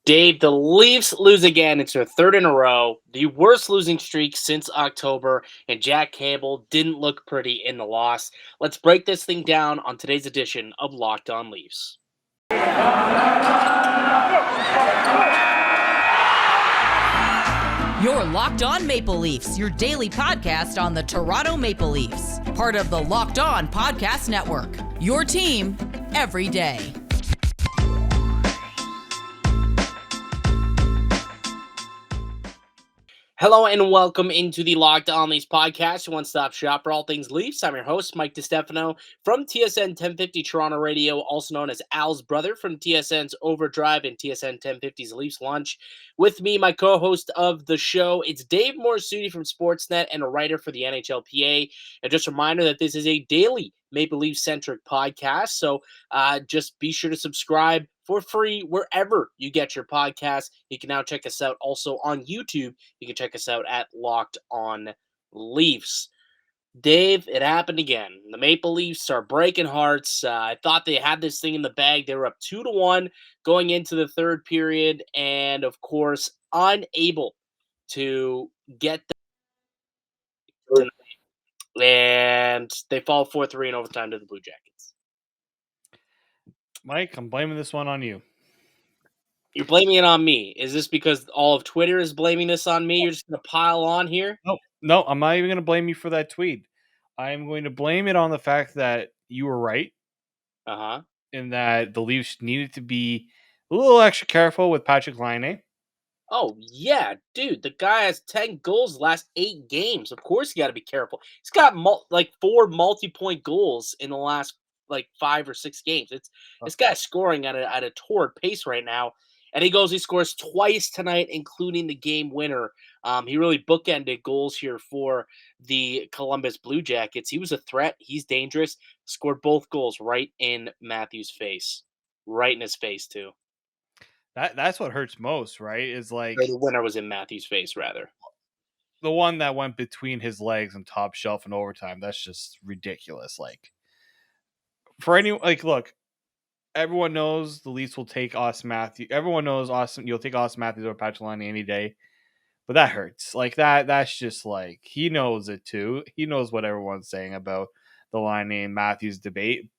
Dave, the Leafs lose again. It's their third in a row, the worst losing streak since October, and Jack Campbell didn't look pretty in the loss. Let's break this thing down on today's edition of Locked On Leafs. You're Locked On Maple Leafs, your daily podcast on the Toronto Maple Leafs, part of the Locked On Podcast Network, your team every day. Hello and welcome into the Locked On Leafs podcast, your one-stop shop for all things Leafs. I'm your host, Mike DiStefano from TSN 1050 Toronto Radio, also known as Al's brother from TSN's Overdrive and TSN 1050's Leafs Lunch. With me, my co-host of the show, it's Dave Morassutti from Sportsnet and a writer for the NHLPA. And just a reminder that this is a daily Maple Leaf-centric podcast, so just be sure to subscribe for free wherever you get your podcast. You can now check us out also on YouTube. You can check us out at Locked On Leafs. Dave, it happened again. The Maple Leafs are breaking hearts. I thought they had this thing in the bag. They were up 2-1 going into the third period, and of course, unable to get the and they fall 4-3 in overtime to the Blue Jackets. Mike, I'm blaming this one on you. You're blaming it on me. Is this because all of Twitter is blaming this on me? You're just going to pile on here? No, I'm not even going to blame you for that tweet. I'm going to blame it on the fact that you were right. In that the Leafs needed to be a little extra careful with Patrik Laine. Oh, yeah, dude. The guy has 10 goals the last 8 games. Of course you got to be careful. He's got 4 multi-point goals in the last 5 or 6 games. This guy's scoring at a torrid pace right now. And he scores twice tonight, including the game winner. He really bookended goals here for the Columbus Blue Jackets. He was a threat. He's dangerous. Scored both goals right in Matthews' face. Right in his face, too. That's what hurts most, right? Is like the winner was in Matthews' face, rather. The one that went between his legs and top shelf in overtime. That's just ridiculous. Look, everyone knows the Leafs will take Auston Matthews. Everyone knows you'll take Auston Matthews over Patrik Laine any day. But that hurts. That's just he knows it too. He knows what everyone's saying about the Laine Matthews debate.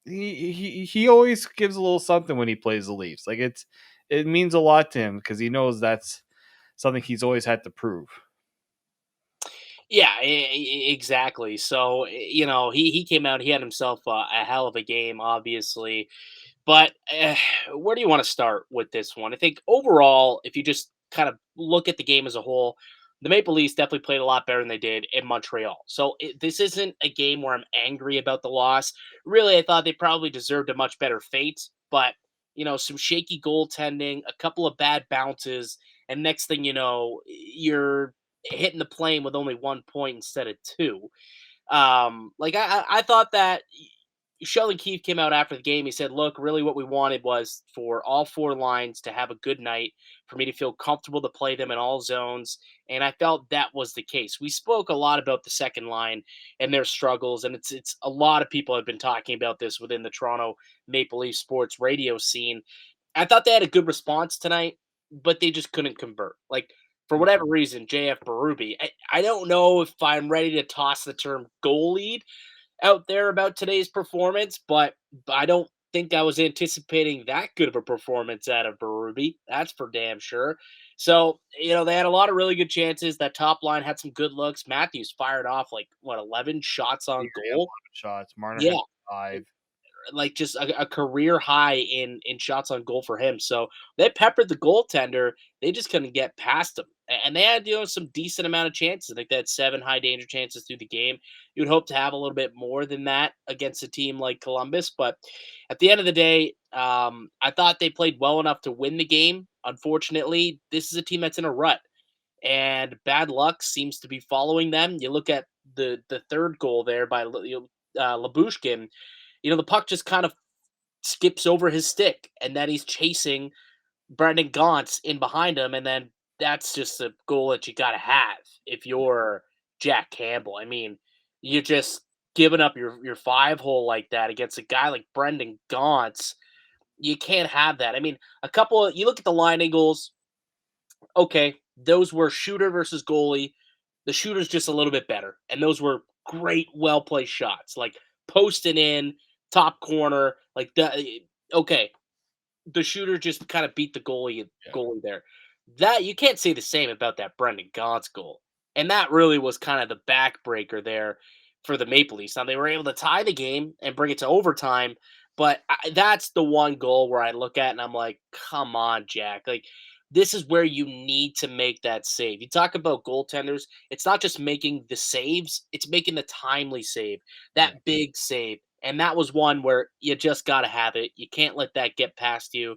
He always gives a little something when he plays the Leafs. It means a lot to him because he knows that's something he's always had to prove. Yeah, exactly. So, he came out, he had himself a hell of a game, obviously. But where do you want to start with this one? I think overall, if you just kind of look at the game as a whole, the Maple Leafs definitely played a lot better than they did in Montreal. So this isn't a game where I'm angry about the loss. Really, I thought they probably deserved a much better fate. But, some shaky goaltending, a couple of bad bounces, and next thing you know, you're hitting the plane with only 1 point instead of 2. I thought that Sheldon Keefe came out after the game. He said, look, really what we wanted was for all 4 lines to have a good night, for me to feel comfortable to play them in all zones. And I felt that was the case. We spoke a lot about the second line and their struggles. And it's a lot of people have been talking about this within the Toronto Maple Leaf sports radio scene. I thought they had a good response tonight, but they just couldn't convert. For whatever reason, JF Berube, I don't know if I'm ready to toss the term goal lead out there about today's performance, but I don't think I was anticipating that good of a performance out of Berube. That's for damn sure. So, they had a lot of really good chances. That top line had some good looks. Matthews fired off 11 shots on goal. Shots. Marner had 5. Just a career high in shots on goal for him. So they peppered the goaltender. They just couldn't get past him. And they had, some decent amount of chances. I think they had 7 high danger chances through the game. You would hope to have a little bit more than that against a team like Columbus. But at the end of the day, I thought they played well enough to win the game. Unfortunately, this is a team that's in a rut. And bad luck seems to be following them. You look at the third goal there by Lyubushkin. The puck just kind of skips over his stick, and then he's chasing Brendan Gaunce in behind him, and then that's just a goal that you got to have if you're Jack Campbell. I mean, you're just giving up your 5-hole like that against a guy like Brendan Gaunce. You can't have that. I mean, you look at the line goals, okay, those were shooter versus goalie. The shooter's just a little bit better. And those were great, well placed shots, like posting in, top corner, like okay, the shooter just kind of beat the Yeah. goalie there. That you can't say the same about that Brendan Gaunce goal. And that really was kind of the backbreaker there for the Maple Leafs. Now they were able to tie the game and bring it to overtime, but that's the one goal where I look at and I'm like, "Come on, Jack. Like this is where you need to make that save." You talk about goaltenders, it's not just making the saves, it's making the timely save, Yeah. that big save. And that was one where you just got to have it. You can't let that get past you.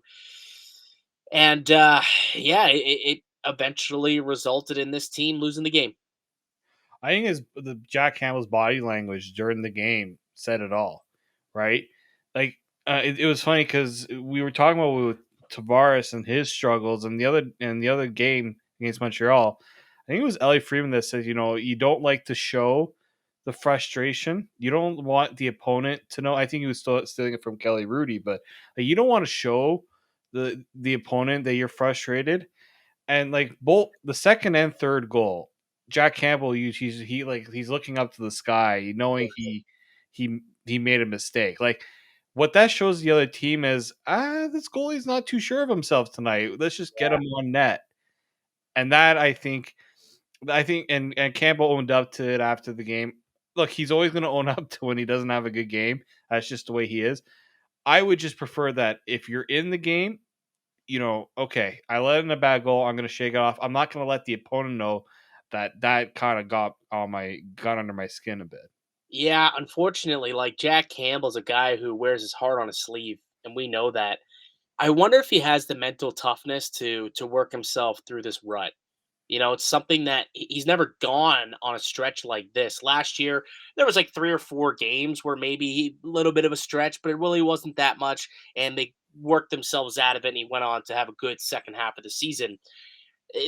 And yeah, it eventually resulted in this team losing the game. I think the Jack Campbell's body language during the game said it all, right? Like it was funny because we were talking about with Tavares and his struggles, and the other game against Montreal. I think it was Ellie Freeman that said, you don't like to show the frustration. You don't want the opponent to know. I think he was still stealing it from Kelly Rudy, but like, you don't want to show the opponent that you're frustrated. And like both the second and third goal, Jack Campbell, he's looking up to the sky, knowing he made a mistake. Like what that shows the other team is, this goalie's not too sure of himself tonight. Let's just get him on net. And that I think and Campbell owned up to it after the game. Look, he's always going to own up to when he doesn't have a good game. That's just the way he is. I would just prefer that if you're in the game, okay, I let in a bad goal. I'm going to shake it off. I'm not going to let the opponent know that kind of got under my skin a bit. Yeah, unfortunately, like Jack Campbell's a guy who wears his heart on his sleeve, and we know that. I wonder if he has the mental toughness to work himself through this rut. It's something that he's never gone on a stretch like this. Last year, there was like 3 or 4 games where maybe a little bit of a stretch, but it really wasn't that much, and they worked themselves out of it, and he went on to have a good second half of the season.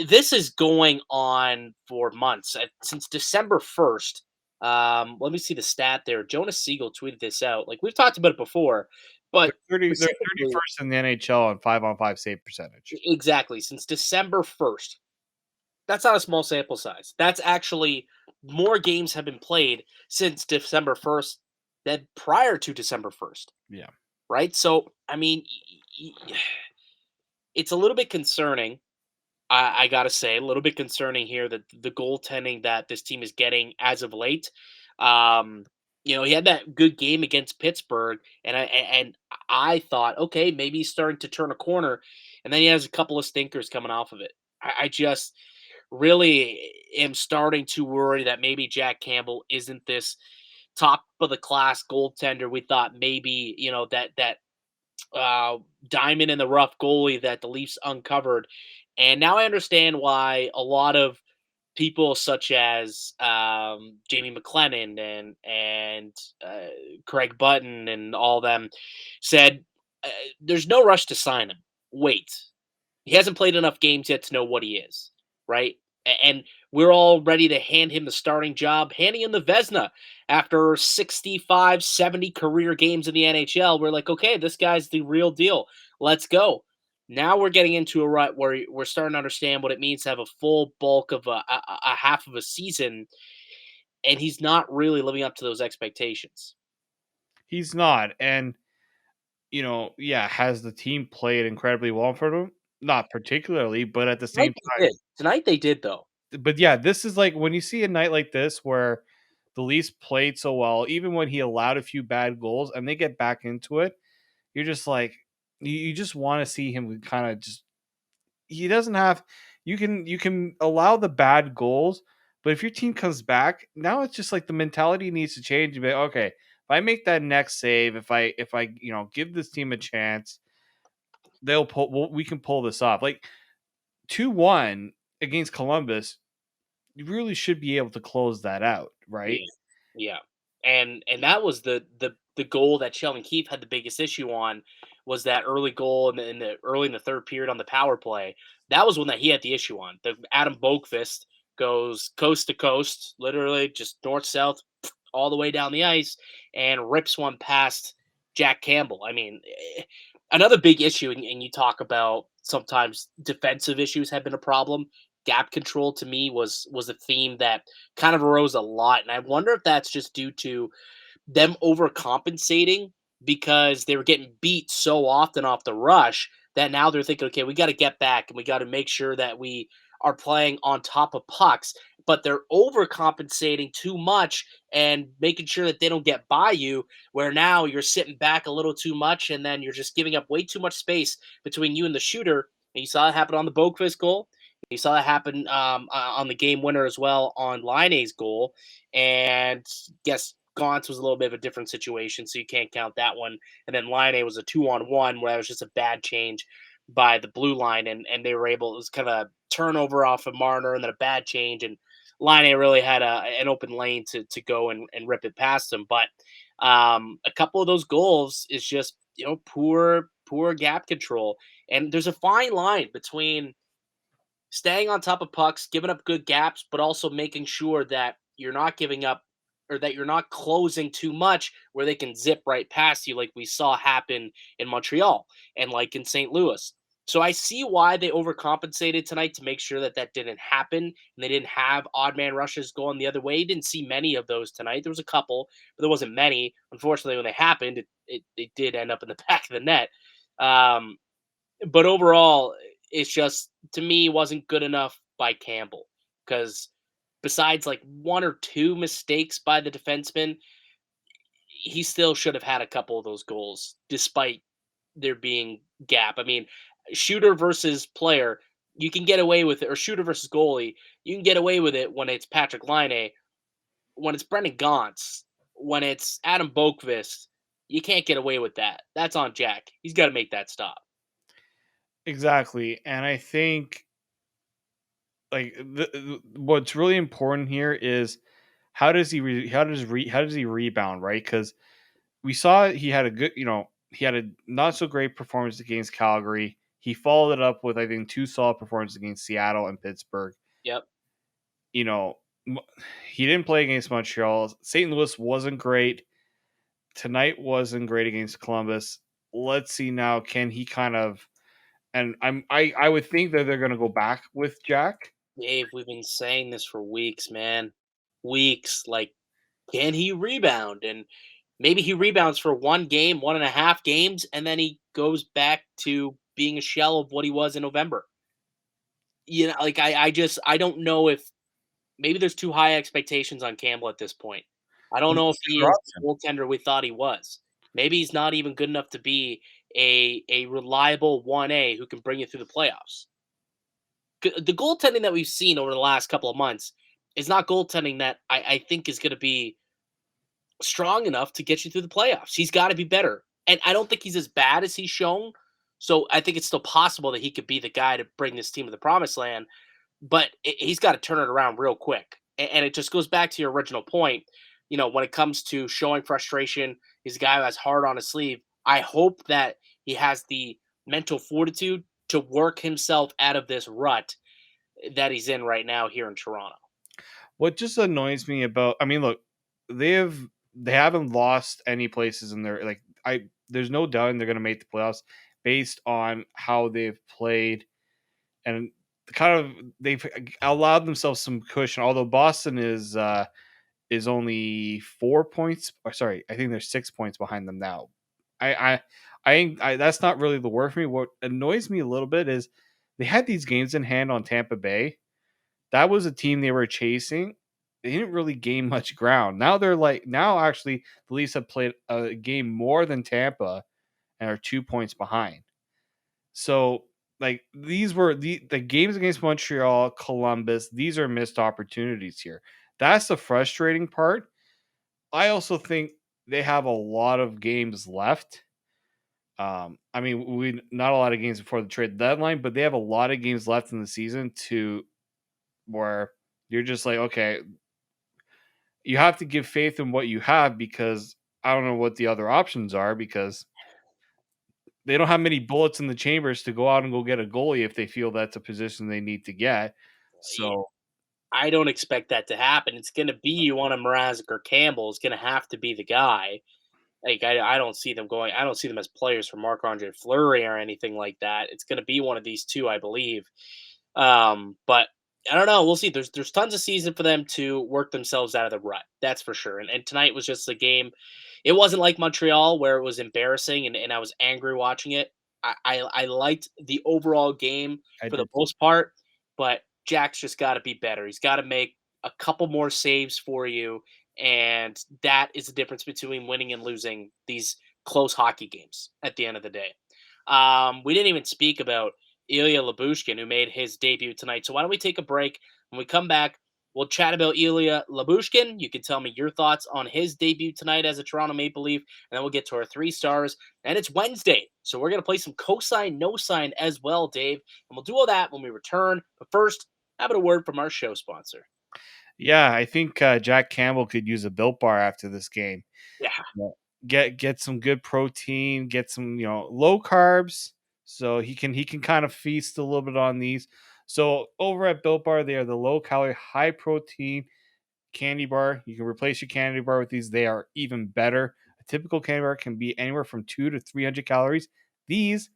This is going on for months, since December 1st. Let me see the stat there. Jonas Siegel tweeted this out. Like we've talked about it before, but They're specifically, 31st in the NHL on 5-on-5 save percentage. exactly, since December 1st. That's not a small sample size. That's actually more games have been played since December 1st than prior to December 1st, Yeah. right? So, I mean, it's a little bit concerning. I gotta say, a little bit concerning here that the goaltending that this team is getting as of late. Um, he had that good game against Pittsburgh, and I thought, okay, maybe he's starting to turn a corner, and then he has a couple of stinkers coming off of it. I just really am starting to worry that maybe Jack Campbell isn't this top of the class goaltender we thought maybe, that diamond in the rough goalie that the Leafs uncovered. And now I understand why a lot of people such as Jamie McLennan and Craig Button and all them said, there's no rush to sign him. Wait, he hasn't played enough games yet to know what he is, right? And we're all ready to hand him the starting job, handing him the Vesna after 65, 70 career games in the NHL. We're like, okay, this guy's the real deal. Let's go. Now we're getting into a rut where we're starting to understand what it means to have a full bulk of a half of a season, and he's not really living up to those expectations. He's not. And, yeah, has the team played incredibly well for him? Not particularly, but at the same Tonight they time, did. Tonight they did, though. but yeah, this is like when you see a night like this where the Leafs played so well, even when he allowed a few bad goals and they get back into it, you're just like, you just want to see him kind of just, he doesn't have, you can allow the bad goals, but if your team comes back, now it's just like the mentality needs to change a bit. Okay, if I make that next save, if I give this team a chance, we can pull this off. Like 2-1 against Columbus, you really should be able to close that out, right? Yeah, yeah, and that was the goal that Sheldon Keefe had the biggest issue on was that early goal in the early in the third period on the power play. That was one that he had the issue on. The Adam Boakfist goes coast to coast, literally just north south, all the way down the ice, and rips one past Jack Campbell. I mean, Another big issue, and you talk about sometimes defensive issues have been a problem. Gap control to me was a theme that kind of arose a lot, and I wonder if that's just due to them overcompensating because they were getting beat so often off the rush that now they're thinking, okay, we got to get back and we got to make sure that we are playing on top of pucks, but they're overcompensating too much and making sure that they don't get by you, where now you're sitting back a little too much and then you're just giving up way too much space between you and the shooter. And you saw it happen on the Boquist goal. You saw that happen on the game winner as well on Laine's goal. And guess Gaunt's was a little bit of a different situation, so you can't count that one. And then Laine was a 2-on-1 where it was just a bad change by the blue line, and they were able. It was kind of a turnover off of Marner, and then a bad change, and Laine really had an open lane to go and rip it past him. But a couple of those goals is just poor gap control, and there's a fine line between staying on top of pucks, giving up good gaps, but also making sure that you're not giving up or that you're not closing too much where they can zip right past you, like we saw happen in Montreal and like in St. Louis. So I see why they overcompensated tonight to make sure that that didn't happen, and they didn't have odd man rushes going the other way. You didn't see many of those tonight. There was a couple, but there wasn't many. Unfortunately, when they happened, it did end up in the back of the net. Um, but overall, it's just to me wasn't good enough by Campbell because besides like one or two mistakes by the defenseman, he still should have had a couple of those goals despite there being gap. I mean, shooter versus player, you can get away with it, or shooter versus goalie, you can get away with it when it's Patrik Laine, when it's Brendan Gaunce, when it's Adam Boqvist. You can't get away with that. That's on Jack. He's got to make that stop. Exactly, and I think what's really important here is how does he rebound, right? Because we saw he had a good, he had a not so great performance against Calgary. He followed it up with, I think, two solid performances against Seattle and Pittsburgh. Yep. You know, m- he didn't play against Montreal. St. Louis wasn't great. Tonight wasn't great against Columbus. Let's see now, can he kind of, and I would think that they're going to go back with Jack. Dave, we've been saying this for weeks, man. Weeks. Like, can he rebound? And maybe he rebounds for one game, 1.5 games, and then he goes back to being a shell of what he was in November. Like I don't know if maybe there's too high expectations on Campbell at this point. I don't He's know if a he good is option. the goaltender we thought he was. Maybe he's not even good enough to be a reliable 1A who can bring you through the playoffs. The goaltending that we've seen over the last couple of months is not goaltending that I think is going to be strong enough to get you through the playoffs. He's got to be better. And I don't think he's as bad as he's shown. So I think it's still possible that he could be the guy to bring this team to the promised land, but he's got to turn it around real quick. And it just goes back to your original point. When it comes to showing frustration, he's a guy who has heart on his sleeve. I hope that he has the mental fortitude to work himself out of this rut that he's in right now here in Toronto. What just annoys me about, I mean, look, they have they haven't lost any places in their, like, I there's no doubt they're going to make the playoffs based on how they've played, and kind of they've allowed themselves some cushion. Although Boston is only 4 points, or sorry, I think there's 6 points behind them now. I I that's not really the word for me. What annoys me a little bit is they had these games in hand on Tampa Bay. That was a team they were chasing. They didn't really gain much ground. Now actually the Leafs have played a game more than Tampa and are 2 points behind. So like these were the games against Montreal, Columbus, these are missed opportunities here. That's the frustrating part. I also think they have a lot of games left. I mean, we not a lot of games before the trade deadline, but they have a lot of games left in the season to where you're just like, okay, you have to give faith in what you have, because I don't know what the other options are, because they don't have many bullets in the chambers to go out and go get a goalie if they feel that's a position they need to get. So I don't expect that to happen. It's going to be one of Mrazek or Campbell is going to have to be the guy. Like I don't see them going. I don't see them as players for Marc-Andre Fleury or anything like that. It's going to be one of these two, I believe. But I don't know. We'll see. There's tons of season for them to work themselves out of the rut. That's for sure. And tonight was just a game. It wasn't like Montreal where it was embarrassing and I was angry watching it. I liked the overall game I for the did. most part, but Jack's just got to be better. He's got to make a couple more saves for you, and that is the difference between winning and losing these close hockey games at the end of the day. We didn't even speak about Ilya Lyubushkin, who made his debut tonight. So why don't we take a break? When we come back, we'll chat about Ilya Labushkin. You can tell me your thoughts on his debut tonight as a Toronto Maple Leaf, and then we'll get to our 3 stars. And it's Wednesday, so we're going to play some cosign, no sign as well, Dave. And we'll do all that when we return. But first, how about a word from our show sponsor? Yeah, I think Jack Campbell could use a Built Bar after this game. Yeah. Yeah. Get some good protein, get some low carbs, so he can kind of feast a little bit on these. So over at Built Bar, they are the low calorie, high protein candy bar. You can replace your candy bar with these. They are even better. A typical candy bar can be anywhere from 200 to 300 calories. These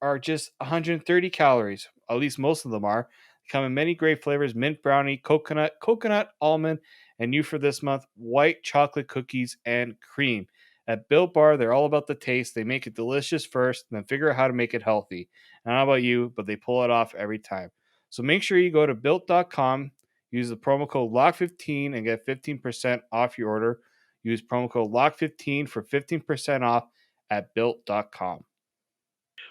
are just 130 calories. At least most of them are. Come in many great flavors: mint brownie, coconut, almond, and new for this month, white chocolate cookies and cream. At Built Bar, they're all about the taste. They make it delicious first, and then figure out how to make it healthy. I don't know about you, but they pull it off every time. So make sure you go to built.com, use the promo code LOCK15 and get 15% off your order. Use promo code LOCK15 for 15% off at built.com.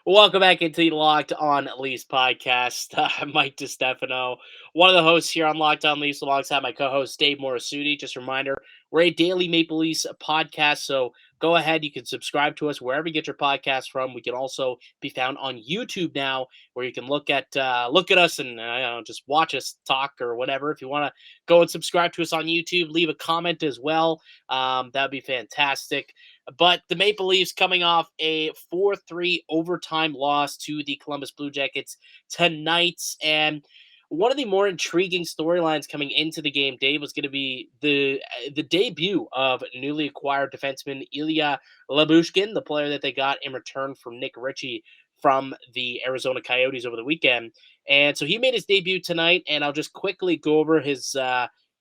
Welcome back into the Locked On Leafs podcast. I'm Mike DiStefano, one of the hosts here on Locked On Leafs, alongside my co-host Dave Morassutti. Just a reminder, we're a daily Maple Leafs podcast, so go ahead. You can subscribe to us wherever you get your podcast from. We can also be found on YouTube now, where you can look at us and just watch us talk or whatever. If you want to go and subscribe to us on YouTube, leave a comment as well. That'd be fantastic. But the Maple Leafs coming off a 4-3 overtime loss to the Columbus Blue Jackets tonight. And one of the more intriguing storylines coming into the game, Dave, was going to be the debut of newly acquired defenseman Ilya Labushkin, the player that they got in return from Nick Ritchie from the Arizona Coyotes over the weekend. And so he made his debut tonight, and I'll just quickly go over his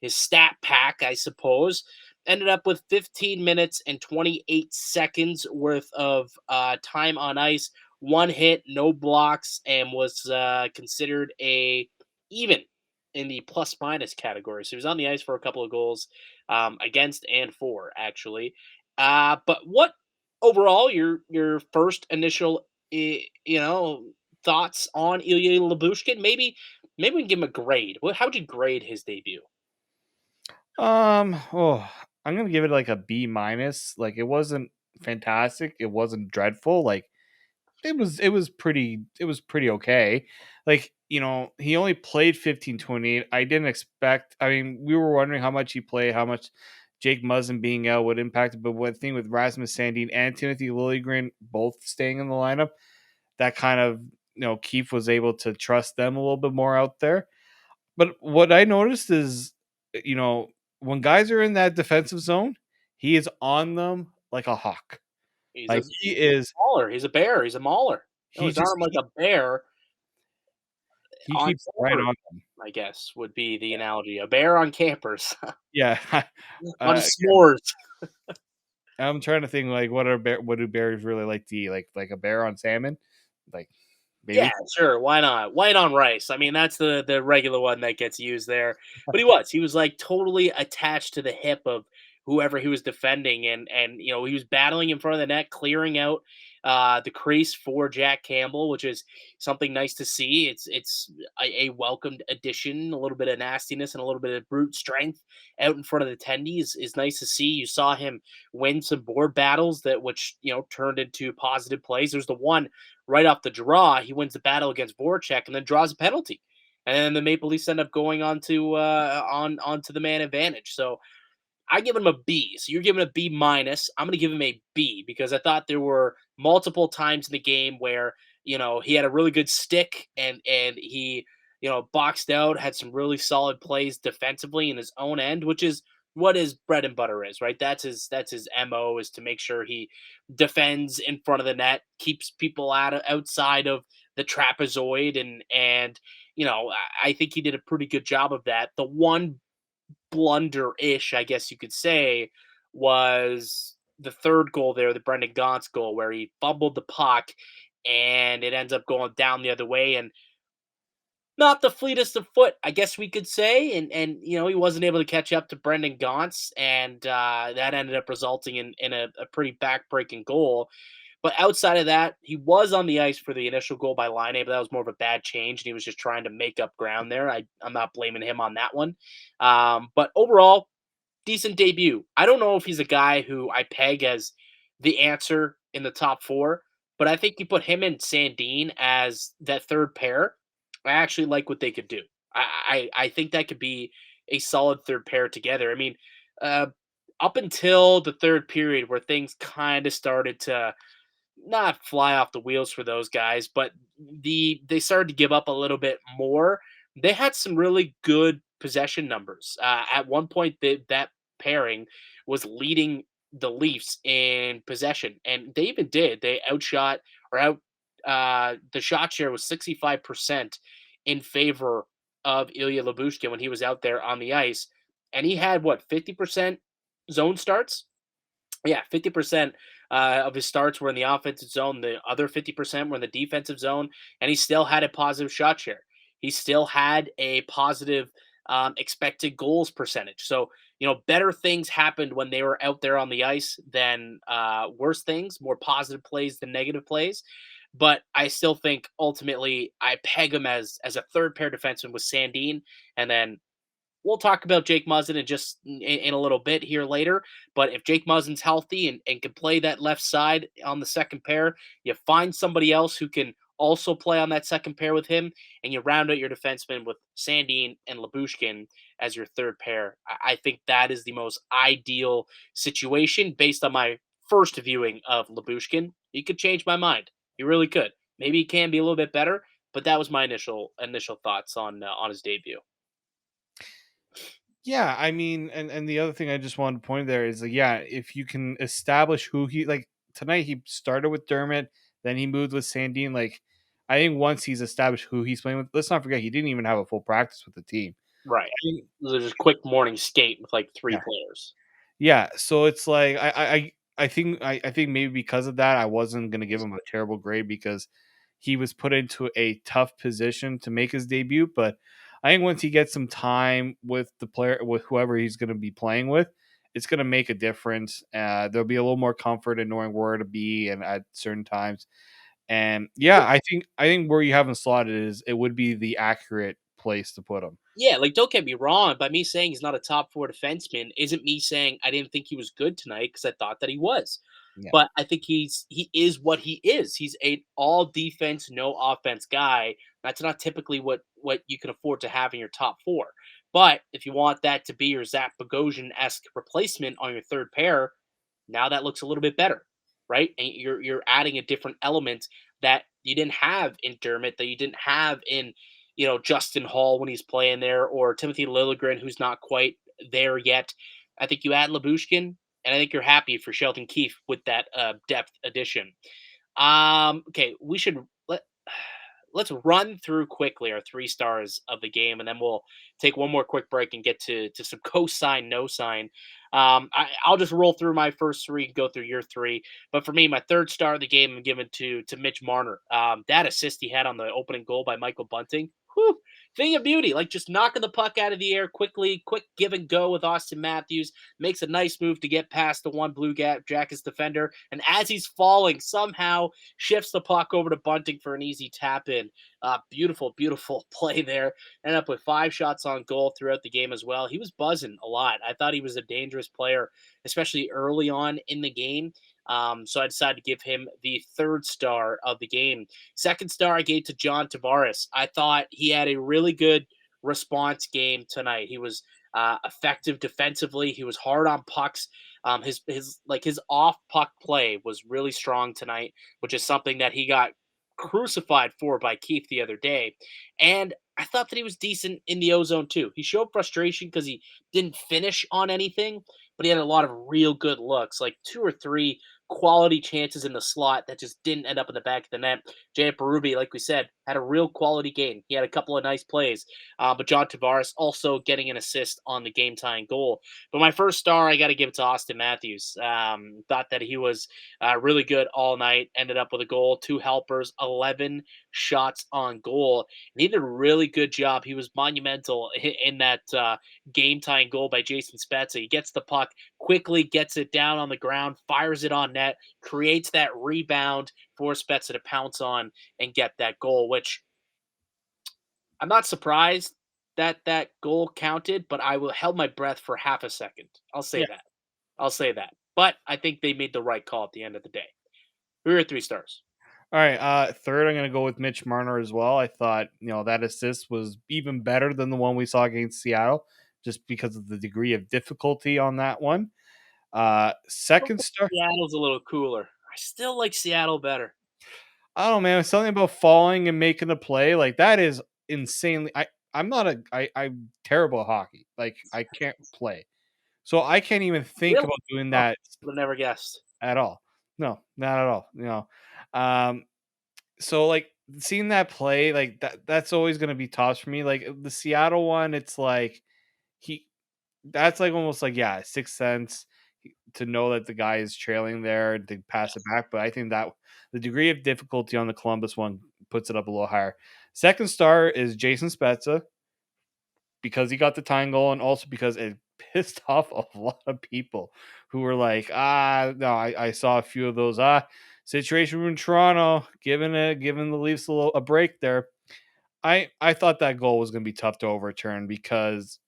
stat pack, I suppose. Ended up with 15 minutes and 28 seconds worth of time on ice, 1 hit, no blocks, and was considered a even in the plus minus category. So he was on the ice for a couple of goals, against and for, actually. But what overall your first initial thoughts on Ilya Labushkin? Maybe we can give him a grade. How would you grade his debut? I'm gonna give it like a B minus. Like, it wasn't fantastic. It wasn't dreadful. Like, it was pretty okay. Like, he only played 15-28. I didn't expect. I mean, we were wondering how much he played, how much Jake Muzzin being out would impact it. But one thing with Rasmus Sandin and Timothy Liljegren both staying in the lineup, that kind of Keefe was able to trust them a little bit more out there. But what I noticed is, you know, when guys are in that defensive zone, he is on them like a hawk. He's Like, a he is, mauler. He's a bear. He's a mauler. he His just arm like a bear he on keeps right campers, on them. I guess, would be the analogy. A bear on campers. Yeah. On uh, s'mores. I'm trying to think, like, what do bears really like to eat? Like a bear on salmon? Like, Yeah, maybe. sure. Why not? White on rice. I mean, that's the regular one that gets used there. But he was like totally attached to the hip of whoever he was defending, and he was battling in front of the net, clearing out the crease for Jack Campbell, which is something nice to see. It's a welcomed addition. A little bit of nastiness and a little bit of brute strength out in front of the tendies is nice to see. You saw him win some board battles which turned into positive plays. There's the one right off the draw. He wins the battle against Voracek and then draws a penalty. And then the Maple Leafs end up going onto the man advantage. So I give him a B. So you're giving a B minus. I'm going to give him a B because I thought there were multiple times in the game where he had a really good stick and he boxed out, had some really solid plays defensively in his own end, which is what his bread and butter is, right? That's his MO, is to make sure he defends in front of the net, keeps people outside of the trapezoid, and I think he did a pretty good job of that. The one blunder-ish, I guess you could say, was the third goal there, the Brendan Gaunt's goal, where he fumbled the puck and it ends up going down the other way. And not the fleetest of foot, I guess we could say, and he wasn't able to catch up to Brendan Gaunce, and that ended up resulting in a pretty backbreaking goal. But outside of that, he was on the ice for the initial goal by Laine, but that was more of a bad change, and he was just trying to make up ground there. I'm not blaming him on that one. But overall, decent debut. I don't know if he's a guy who I peg as the answer in the top four, but I think you put him and Sandin as that third pair. I actually like what they could do. I think that could be a solid third pair together. I mean, uh, up until the third period, where things kind of started to not fly off the wheels for those guys, but they started to give up a little bit more. They had some really good possession numbers. At one point, that pairing was leading the Leafs in possession, and they even did. They outshot or out the shot share was 65% in favor of Ilya Lyubushkin when he was out there on the ice, and he had what 50% zone starts. Yeah, 50% of his starts were in the offensive zone. The other 50% were in the defensive zone, and he still had a positive shot share. He still had a positive expected goals percentage. So, better things happened when they were out there on the ice than worse things, more positive plays than negative plays. But I still think ultimately I peg him as a third pair defenseman with Sandin, and then we'll talk about Jake Muzzin in a little bit here later. But if Jake Muzzin's healthy and can play that left side on the second pair, you find somebody else who can also play on that second pair with him, and you round out your defenseman with Sandin and Labushkin as your third pair. I think that is the most ideal situation based on my first viewing of Labushkin. He could change my mind. He really could. Maybe he can be a little bit better, but that was my initial thoughts on his debut. Yeah, I mean, and the other thing I just wanted to point there is like, yeah, if you can establish who he like tonight, he started with Dermott, then he moved with Sandine. Like, I think once he's established who he's playing with, let's not forget he didn't even have a full practice with the team. Right. I think- It was just quick morning skate with like three Yeah, players. yeah. So it's like I think maybe because of that, I wasn't gonna give him a terrible grade because he was put into a tough position to make his debut. But I think once he gets some time with the player, with whoever he's going to be playing with, it's going to make a difference. There'll be a little more comfort in knowing where to be and at certain times. And yeah, I think where you have him slotted is it would be the accurate place to put him. Yeah, like don't get me wrong. By me saying he's not a top four defenseman isn't me saying I didn't think he was good tonight because I thought that he was. Yeah. But I think he is what he is. He's a all defense, no offense guy. That's not typically what you can afford to have in your top four. But if you want that to be your Zach Bogosian esque replacement on your third pair, now that looks a little bit better, right? And you're adding a different element that you didn't have in Dermott, that you didn't have in Justin Hall when he's playing there, or Timothy Liljegren, who's not quite there yet. I think you add Labushkin, and I think you're happy for Shelton Keefe with that depth addition. Okay, we should let's run through quickly our 3 stars of the game, and then we'll take one more quick break and get to some cosign, no sign. I'll just roll through my first three and go through your three. But for me, my third star of the game I'm giving to Mitch Marner. That assist he had on the opening goal by Michael Bunting. Whew, thing of beauty, like just knocking the puck out of the air quickly, quick give and go with Auston Matthews, makes a nice move to get past the one Blue Jackets defender, and as he's falling, somehow shifts the puck over to Bunting for an easy tap in. Beautiful, beautiful play there. Ended up with 5 shots on goal throughout the game as well. He was buzzing a lot. I thought he was a dangerous player, especially early on in the game. So I decided to give him the third star of the game. Second star I gave to John Tavares. I thought he had a really good response game tonight. He was effective defensively. He was hard on pucks. His off puck play was really strong tonight, which is something that he got crucified for by Keith the other day. And I thought that he was decent in the ozone too. He showed frustration because he didn't finish on anything, but he had a lot of real good looks, like 2 or 3 quality chances in the slot that just didn't end up in the back of the net. Jay Berube, like we said, had a real quality game. He had a couple of nice plays, but John Tavares also getting an assist on the game-tying goal. But my first star, I got to give it to Auston Matthews. Thought that he was really good all night. Ended up with a goal, 2 helpers, 11 shots on goal. And he did a really good job. He was monumental in that game-tying goal by Jason Spezza. He gets the puck, quickly gets it down on the ground, fires it on net, creates that rebound for Spezza to pounce on and get that goal, which I'm not surprised that that goal counted, but I will held my breath for half a second. I'll say Yeah. that. I'll say that. But I think they made the right call at the end of the day. Who are your 3 stars? All right. Third, I'm going to go with Mitch Marner as well. I thought, that assist was even better than the one we saw against Seattle, just because of the degree of difficulty on that one. Second star, Seattle's a little cooler. I still like Seattle better. I don't know, man. Something about falling and making a play like that is insanely. I'm terrible at hockey. Like I can't play, so I can't even think Really? about doing Oh, that would have never guessed. at all. No, not at all. Um, so like seeing that play, like that's always going to be tough for me. Like the Seattle one, it's like he that's like almost like, yeah, sixth sense to know that the guy is trailing there and to pass it back. But I think that the degree of difficulty on the Columbus one puts it up a little higher. Second star is Jason Spezza because he got the tying goal and also because it pissed off a lot of people who were like, no, I saw a few of those situation in Toronto, giving the Leafs a break there. I thought that goal was going to be tough to overturn because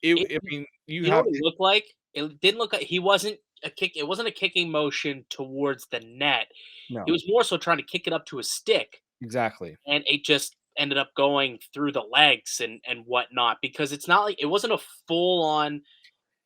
I mean, you You know have what it looked like? It didn't look like he wasn't a kick. It wasn't a kicking motion towards the net. He no, was more so trying to kick it up to his stick, exactly. and it just ended up going through the legs and whatnot. Because it's not like it wasn't a full on.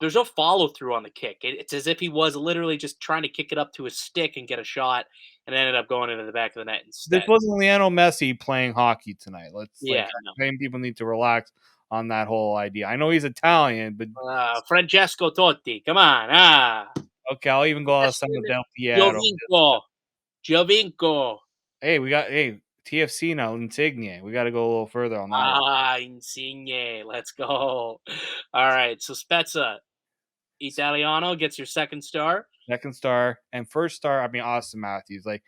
There's no follow through on the kick. It's as if he was literally just trying to kick it up to his stick and get a shot, and ended up going into the back of the net This instead. wasn't Lionel Messi playing hockey tonight. Yeah, I think people need to relax on that whole idea. I know he's Italian, but no. Francesco Totti, come on, okay, I'll even go outside of Del Piero. Giovinco, Giovinco. Hey, TFC now, Insigne. We got to go a little further on that one. Insigne. Let's go. All right. So Spezza, Italiano gets your second star. Second star and first star. I mean, Auston Matthews. Like,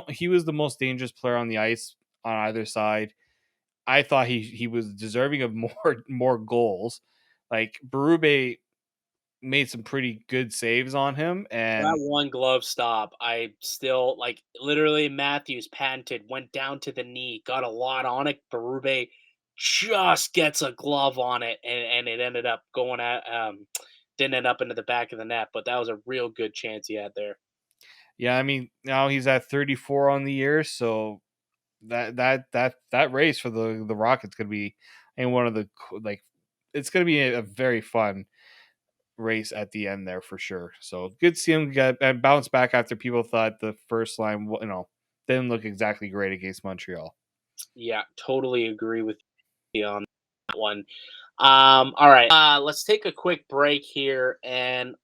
he was the most dangerous player on the ice on either side. I thought he was deserving of more goals. Like Berube made some pretty good saves on him, and That one glove stop, I still like literally Matthews panted, went down to the knee, got a lot on it. Berube just gets a glove on it, and it ended up going at didn't end up into the back of the net, but that was a real good chance he had there. yeah, I mean now he's at 34 on the year, so that race for the Rockets could be and one of the like it's going to be a very fun race at the end there for sure. So good to see him get and bounce back after people thought the first line didn't look exactly great against Montreal. Yeah, totally agree with you on that one. All right, let's take a quick break here, and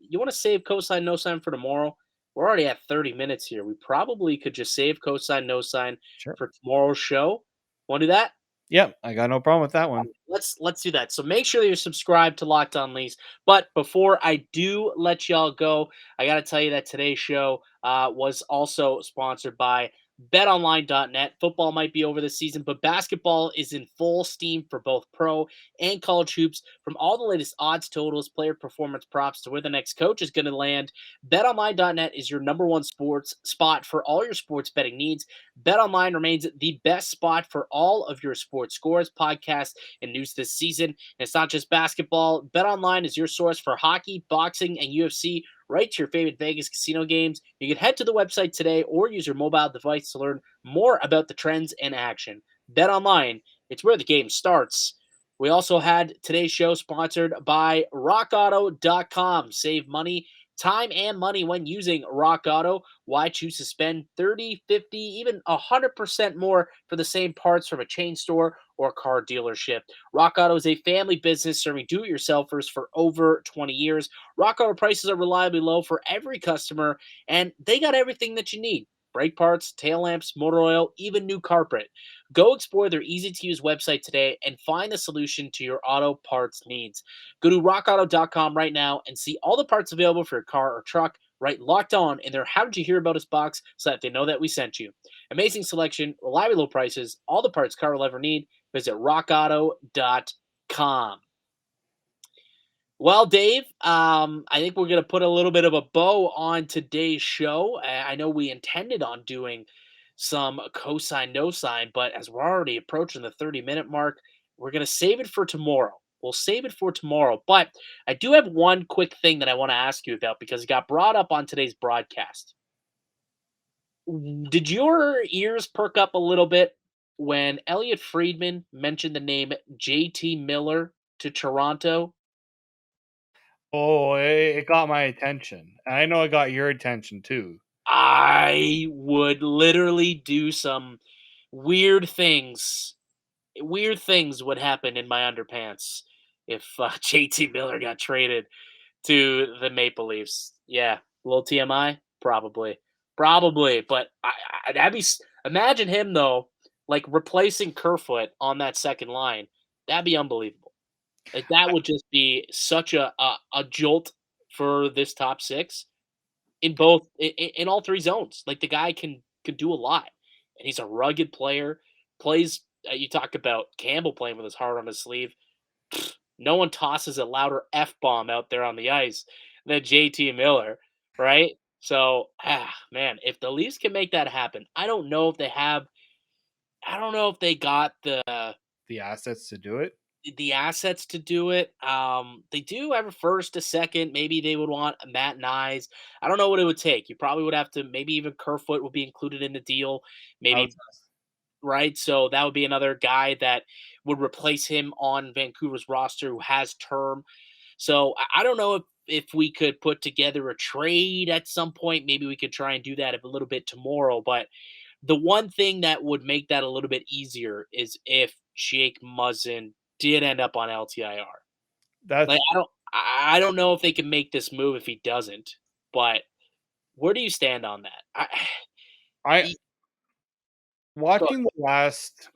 you want to save cosign no sign for tomorrow? We're already at 30 minutes here. We probably could just save cosign no sign Sure. for tomorrow's show. Want to do that? Yep, I got no problem with that one. Let's do that. So make sure that you're subscribed to Locked On Leafs. But before I do let y'all go, I got to tell you that today's show was also sponsored by BetOnline.net. Football might be over this season, but basketball is in full steam for both pro and college hoops. From all the latest odds, totals, player performance props to where the next coach is going to land, BetOnline.net is your number one sports spot for all your sports betting needs. BetOnline remains the best spot for all of your sports scores, podcasts, and news this season. And it's not just basketball. BetOnline is your source for hockey, boxing, and UFC, right to your favorite Vegas casino games. You can head to the website today or use your mobile device to learn more about the trends and action. BetOnline, it's where the game starts. We also had today's show sponsored by RockAuto.com. Save money time and money when using Rock Auto. Why choose to spend 30, 50, even 100% more for the same parts from a chain store or car dealership? Rock Auto is a family business serving do-it-yourselfers for over 20 years. Rock Auto prices are reliably low for every customer, and they got everything that you need. Brake parts, tail lamps, motor oil, even new carpet. Go explore their easy-to-use website today and find the solution to your auto parts needs. Go to rockauto.com right now and see all the parts available for your car or truck. Right, Locked On in their How Did You Hear About Us box so that they know that we sent you. Amazing selection, reliably low prices, all the parts car will ever need. Visit rockauto.com. Well, Dave, I think we're going to put a little bit of a bow on today's show. I know we intended on doing some cosine, no sign, but as we're already approaching the 30-minute mark, we're going to save it for tomorrow. We'll save it for tomorrow. But I do have one quick thing that I want to ask you about because it got brought up on today's broadcast. Did your ears perk up a little bit when Elliot Friedman mentioned the name JT Miller to Toronto? Oh, it got my attention. And I know it got your attention too. I would literally do some weird things. Weird things would happen in my underpants if JT Miller got traded to the Maple Leafs. Yeah, a little TMI, probably. But that'd be. Imagine him though, like replacing Kerfoot on that second line. That'd be unbelievable. Like that would just be such a jolt for this top six in both in all three zones. Like the guy can do a lot, and he's a rugged player. Plays. You talk about Campbell playing with his heart on his sleeve. No one tosses a louder f bomb out there on the ice than JT Miller, right? So, man, if the Leafs can make that happen, I don't know if they have. I don't know if they got The assets to do it. the assets to do it. They do have a first, a second. Maybe they would want Matt Nyes. I don't know what it would take. You probably would have to. Maybe even Kerfoot would be included in the deal. I Maybe was right. So that would be another guy that would replace him on Vancouver's roster who has term. So I don't know if we could put together a trade at some point. Maybe we could try and do that a little bit tomorrow. But the one thing that would make that a little bit easier is if Jake Muzzin did end up on LTIR. that's Like I don't know if they can make this move if he doesn't. But where do you stand on that? I E- go watching the last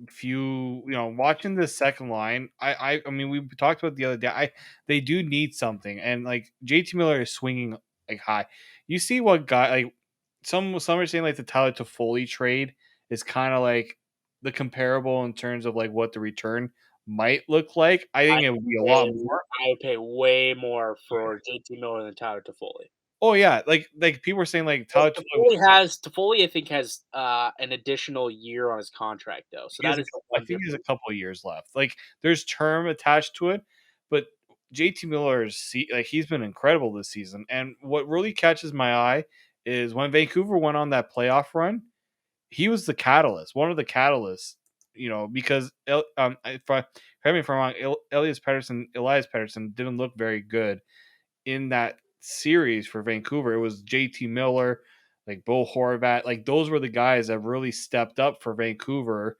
few, watching the second line. I mean, we talked about the other day. They do need something, and like JT Miller is swinging like high. You see what guy like some are saying like the Tyler Toffoli trade is kind of like the comparable in terms of like what the return might look like. I I think it would be a lot way more. I would pay way more for JT Miller than Tyler Toffoli. Oh yeah, like people were saying like Well, Tyler Toffoli. Toffoli I think has an additional year on his contract though. So He has that is the I one think he has a difference. couple of years left. Like there's term attached to it, but JT Miller's like he's been incredible this season. And what really catches my eye is when Vancouver went on that playoff run, he was the catalyst, one of the catalysts. Because correct me if I'm wrong, Elias Pettersson didn't look very good in that series for Vancouver. It was JT Miller, like Bo Horvat, like those were the guys that really stepped up for Vancouver,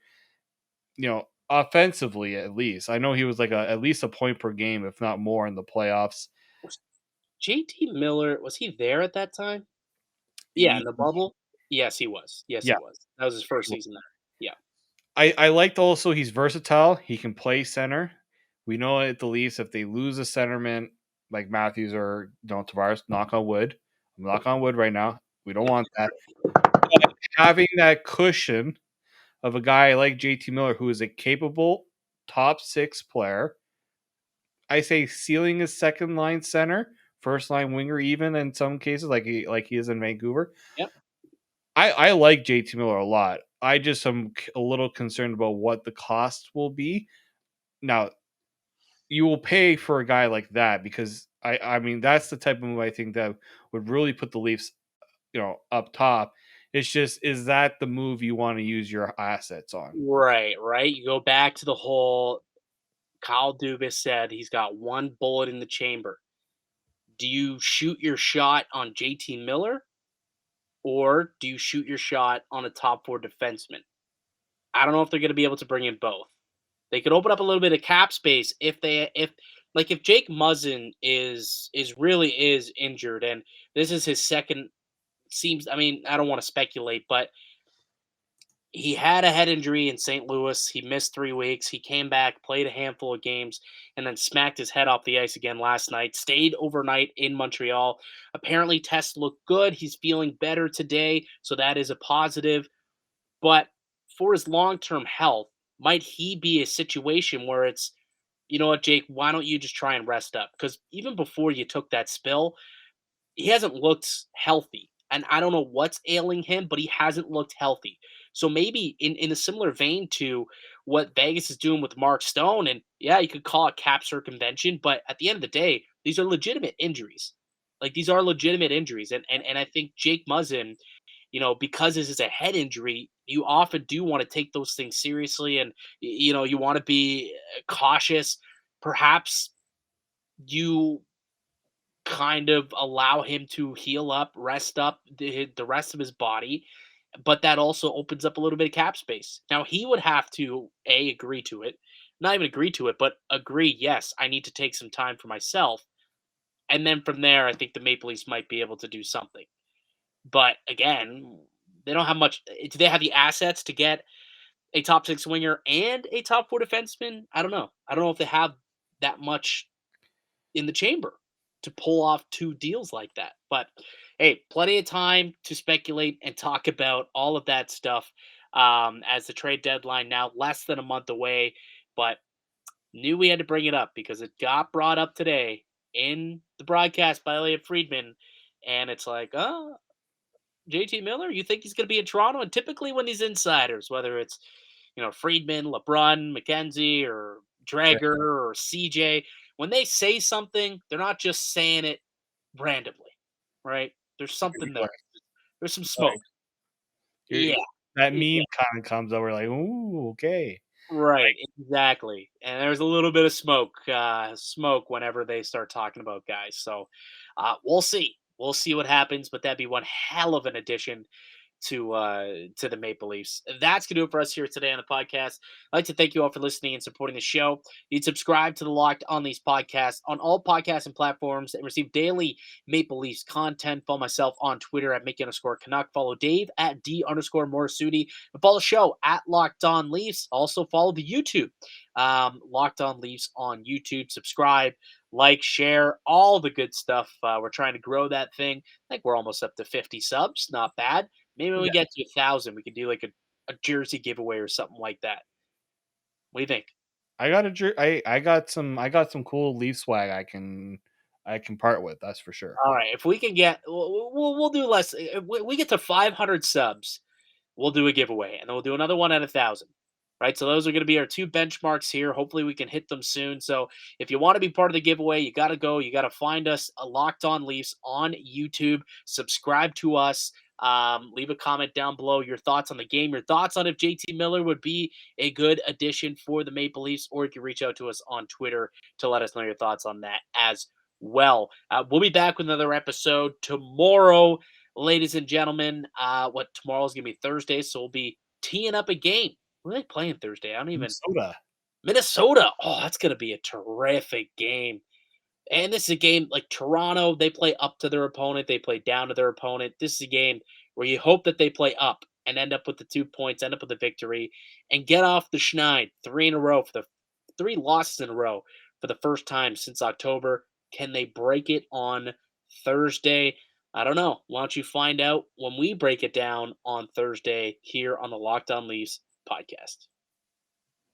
offensively at least. I know he was like at least a point per game, if not more, in the playoffs. Was JT Miller was he there at that time? Yeah, in He- the bubble. Yes, he was. Yes, he yeah, was. That was his first season there. Yeah. I liked also he's versatile. He can play center. We know at the Leafs if they lose a centerman like Matthews or Tavares, knock on wood. I'm knock on wood right now. We don't want that. But having that cushion of a guy like JT Miller who is a capable top six player. I say ceiling is second line center, first line winger, even in some cases, like he is in Vancouver. Yep. I like JT Miller a lot. I just am a little concerned about what the cost will be. Now, you will pay for a guy like that because I mean that's the type of move I think that would really put the Leafs, up top. It's just is that the move you want to use your assets on? Right, right. You go back to the whole Kyle Dubas said he's got one bullet in the chamber. Do you shoot your shot on JT Miller or do you shoot your shot on a top four defenseman? I don't know if they're going to be able to bring in both. They could open up a little bit of cap space if Jake Muzzin is really is injured and this is his second seems I mean, I don't want to speculate, but he had a head injury in St. Louis. He missed 3 weeks. He came back, played a handful of games, and then smacked his head off the ice again last night. Stayed overnight in Montreal. Apparently, tests look good. He's feeling better today, so that is a positive. But for his long term health, might he be a situation where it's, you know what, Jake, why don't you just try and rest up? Because even before you took that spill, he hasn't looked healthy. And I don't know what's ailing him, but he hasn't looked healthy. So maybe in a similar vein to what Vegas is doing with Mark Stone, and yeah, you could call it cap circumvention, but at the end of the day, these are legitimate injuries. Like these are legitimate injuries. And I think Jake Muzzin, because this is a head injury, you often do want to take those things seriously and you want to be cautious. Perhaps you kind of allow him to heal up, rest up the rest of his body, but that also opens up a little bit of cap space. Now he would have to agree to it, not even agree to it, but agree, yes, I need to take some time for myself. And then from there, I think the Maple Leafs might be able to do something. But again, they don't have much. Do they have the assets to get a top six winger and a top four defenseman? I don't know. I don't know if they have that much in the chamber to pull off two deals like that. But hey, plenty of time to speculate and talk about all of that stuff as the trade deadline now less than a month away. But knew we had to bring it up because it got brought up today in the broadcast by Elliot Friedman. And it's like, oh, JT Miller, you think he's going to be in Toronto? And typically when these insiders, whether it's, Friedman, LeBrun, McKenzie, or Drager, or CJ, when they say something, they're not just saying it randomly, right? There's something there. There's some smoke. Yeah. That meme kind of comes over like, ooh, okay. Right, exactly. And there's a little bit of smoke whenever they start talking about guys. So we'll see. We'll see what happens, but that'd be one hell of an addition to the Maple Leafs. That's gonna do it for us here today on the podcast. I'd like to thank you all for listening and supporting the show. You'd subscribe to the Locked On Leafs podcast on all podcasting platforms and receive daily Maple Leafs content. Follow myself on Twitter at Mickey_Canuck. Follow Dave at D_Morassutti. And follow the show at Locked On Leafs. Also follow the YouTube. Locked On Leafs on YouTube. Subscribe, like, share, all the good stuff. We're trying to grow that thing. I think we're almost up to 50 subs. Not bad. Maybe when we get to 1,000, we could do like a jersey giveaway or something like that. What do you think? I got some cool Leaf swag I can part with. That's for sure. All right, if we can get, we'll do less. If we get to 500 subs, we'll do a giveaway, and then we'll do another one at 1,000. Right, so those are going to be our two benchmarks here. Hopefully, we can hit them soon. So, if you want to be part of the giveaway, you got to go. You got to find us, Locked On Leafs, on YouTube. Subscribe to us. Leave a comment down below. Your thoughts on the game. Your thoughts on if JT Miller would be a good addition for the Maple Leafs, or you can reach out to us on Twitter to let us know your thoughts on that as well. We'll be back with another episode tomorrow, ladies and gentlemen. Tomorrow's going to be Thursday, so we'll be teeing up a game. Who are they playing Thursday? I don't even. Minnesota. Oh, that's going to be a terrific game. And this is a game like Toronto. They play up to their opponent. They play down to their opponent. This is a game where you hope that they play up and end up with the 2 points, end up with the victory, and get off the schneid. 3 in a row for the 3 losses in a row for the first time since October. Can they break it on Thursday? I don't know. Why don't you find out when we break it down on Thursday here on the Locked On Leafs podcast.